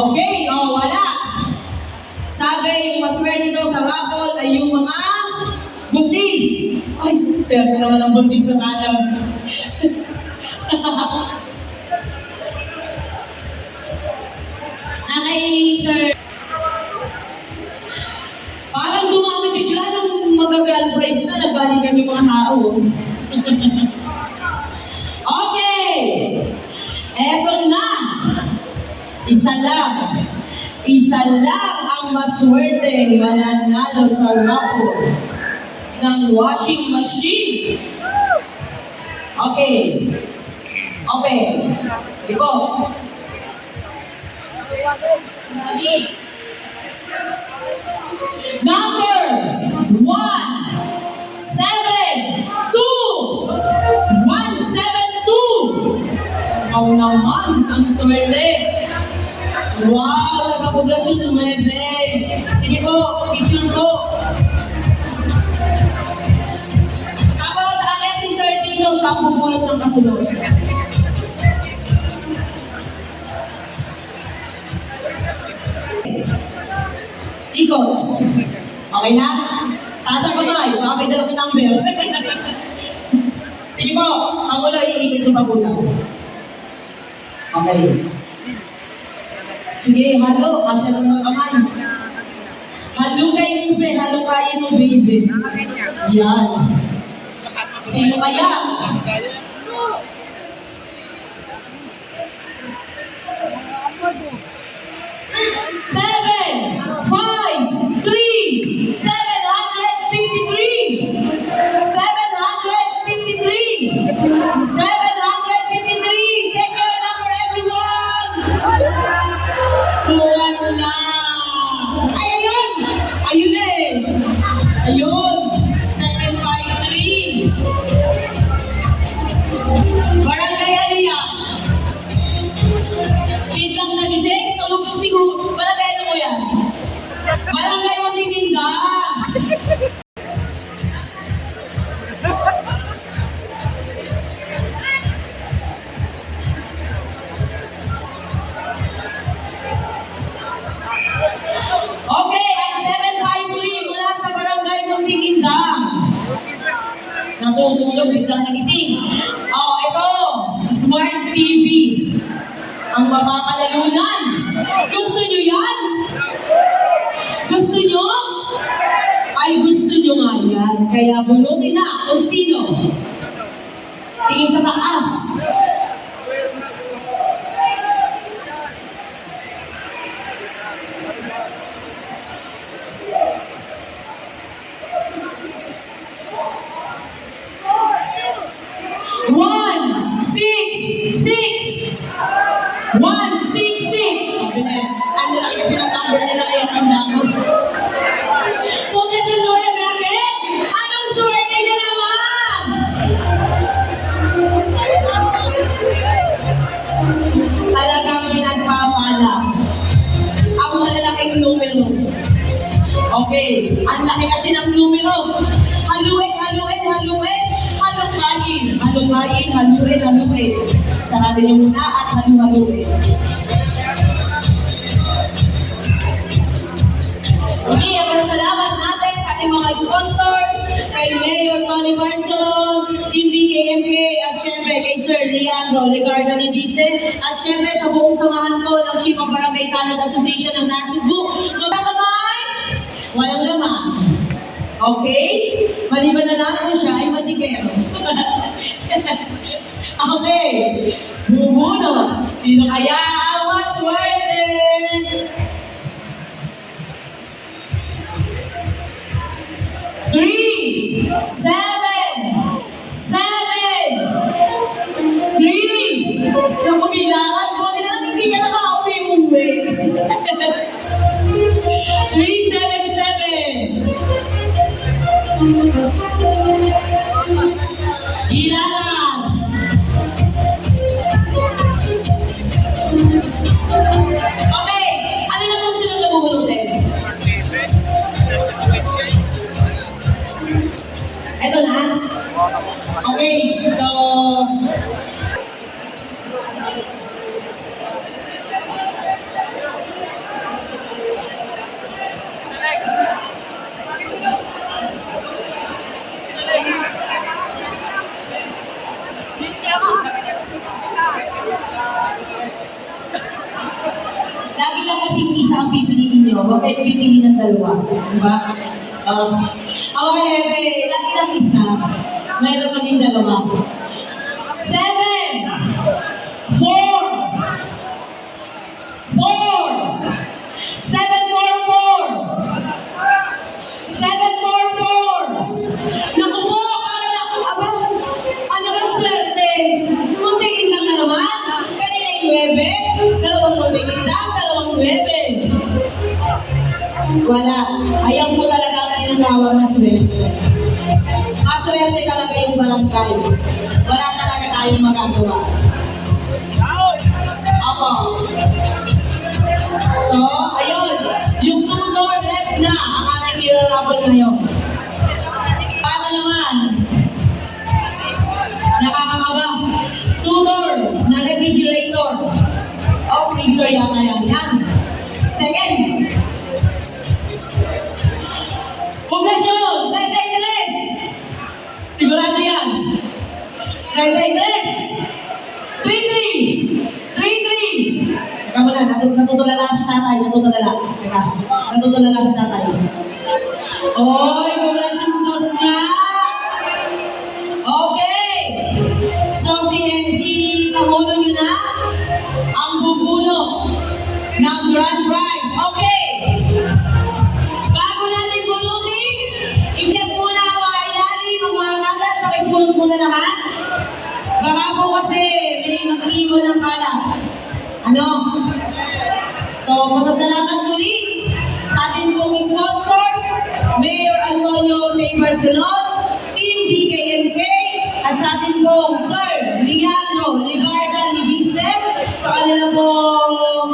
Okay, wala. Sabi, yung maswerte daw sa raffle ay yung mga buntis. Ay, swerte naman ang buntis na alam. Okay, sir. Parang dumami bigla ng mag-grand prize na nagbalikan yung mga tao. Okay. Eto na. Isa lang ang maswerte mananalo sa raffle ng washing machine. Okay. Okay. Sige po. Number 172 172. Ikaw naman ang swerte. Wow, nagkapopulasyon ng 9. Sige po, picture po. Tapos sa akin si Sir Tino, siya ang bubulot ng kasunod. Ikot. Okay na? Taas ang kamay, baka may dala ko number. Sige po, ang ulo, iikot yung pagula. Okay. Sige, halo, kasya lang ng kamay. Halo kayo mo, baby. Yan. Sino kaya? 753. Check your number, everyone. Wala. Ay, ayun. Ayun eh. Ayun. 753. Barangay Aliyah. Biglang nagising, tulog siguro. Barangay ano mo yan? Barangay Matiminda. Okay, ang 753 mula sa Barangay Matiminda. Natutulog, biglang nagising. Ito, Smart TV. Ang mapapanalunan. Gusto nyo yan? Gusto nyo? Ay, gusto nyo nga yan. Kaya bunutin na kung sino. Tingin sa taas. Ano lang kasi ng number nila kaya tanda ko. Kung siya loyal natin, anong swerte niya naman? Talagang pinagpapala. Ako na lalaking numero. Okay, ang laki kasi ng numero. Haluin. Haluin. Sarado niyo muna at haluin. Muli, ang salamat natin sa ating mga sponsors, kay Mayor Tony Barcelon, Team BKMK, at syempre kay Sir Leandro Legarda Libiste, at syempre sa buong samahan po ng Chief of Barangay Canada Association ng Nasubu. Magkakamay, walang laman. Okay? Maliban na lang kung siya ay magikero. Okay. Bumuno. Sino kaya ang maswerte? 3, 7, 3. Naku, bilangan ko. Hindi ka nakauwi-uwi. 377. Bilangan. Okay. Ano na kung sino nabubunutin? Ito na. Okay, so kasing isa ang pipiliin nyo. Huwag kayo pipili ng dalawa. Diba? Okay, Hebe, lagi lang isa. Mayroon maging dalawa. 7, 4, 4, 7, 4, 4. Naku po, para na ako, aba, ano ang swerte? Muntingin lang na naman. Kanina yung 9, dalawang muntingin lang, dalawang 9. Wala. Ayan po talaga ang tinatawag na swerte. Maswerte talaga yung barangay. Wala talaga tayong magagawa. Ako. So, ayun. Yung two-door left na ang ating nirarapol ngayon. Paano naman? Nakakakaba. Two-door na refrigerator. O, freezer yata yan. Yan. Second. Poblasyon, 33. Sigurado yan. 33. 33. 33. Teka muna, natutulala si tatay. Natutulala. Teka, natutulala si tatay. Oy, poblasyon dos na. Okay. So, si Pangulo nyo na ang bubuno ng grand prize. Okay. Bago natin bunutin, i-check muna ang mga ilalim, ang mga kalat, pakipulot muna lahat. Baka po kasi may mag-iwan ng kalat. Ano? So, pasasalamat muli sa ating pong sponsors, Mayor Antonio C. Barcelon, Team BKMK, at sa ating pong Sir Leandro Ligarda Libiste, sa kanila pong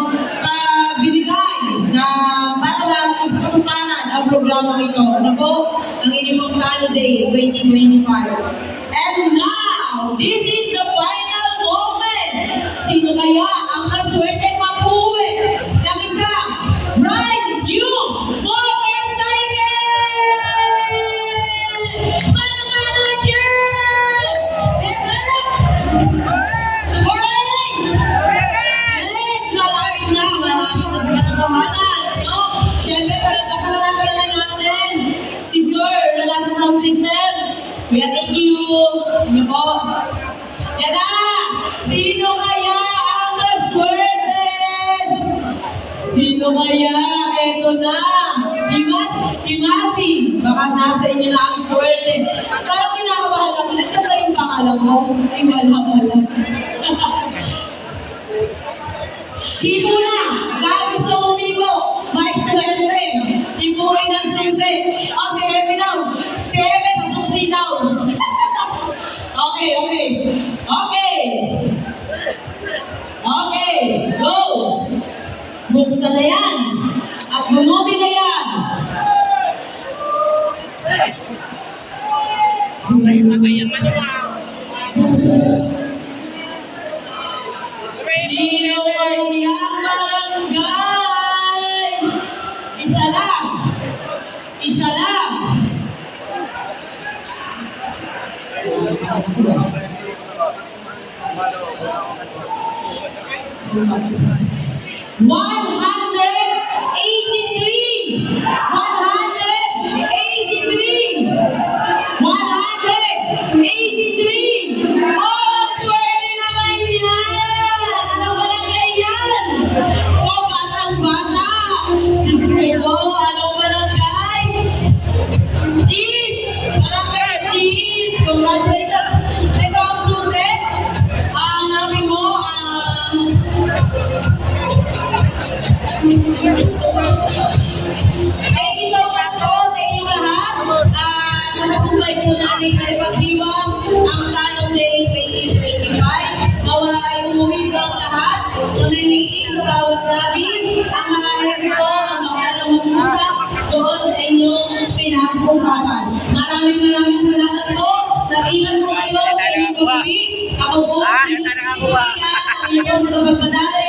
bibigay na para sa katupanan ang programa ito. Ano po? Ang inyong Tano Day 2025. And now, this is the final moment. Sino kaya ang kaswerte mag-uwi ng isang brand new motorcycle? Mano-mano dyan! Develop! Hooray! Yes! Malapit na sa katotohanan. No? Siyempre, pasalamatan naman natin si Sir na nasa sound system. We thank you. Ano po? Yan na! Sino kaya ang maswerte? Sino kaya? Eto na! Himasi! Baka nasa inyo na ang swerte. Parang kinakabahan ako. Nagkaba yung pangalan mo? Ay, wala. Hipo na! Kaya gusto mo hipo, may swerte. Hipuin ang susi. O, si Hebe daw. Si Hebe sa susi daw. Okay, go! Buksan na yan. At bunutin na yan. Sino kaya barangay? Isa lang. Isa lang. Congratulations! Ito ang susi. Namin mo, thank you so much po sa inyong lahat. Nakakumbay po natin na ipagdiwang ang Tano Day 2025. Nawa ay umibang lahat. Namimigay sa bawat labi. Ang mga happy po, ang mga alam mo pusa doon sa inyong pinag-usapan. Maraming salamat po. Nag-ingat po kayo sa inyong pag-uwi. Ako po, ang inyong nagpagpadalay.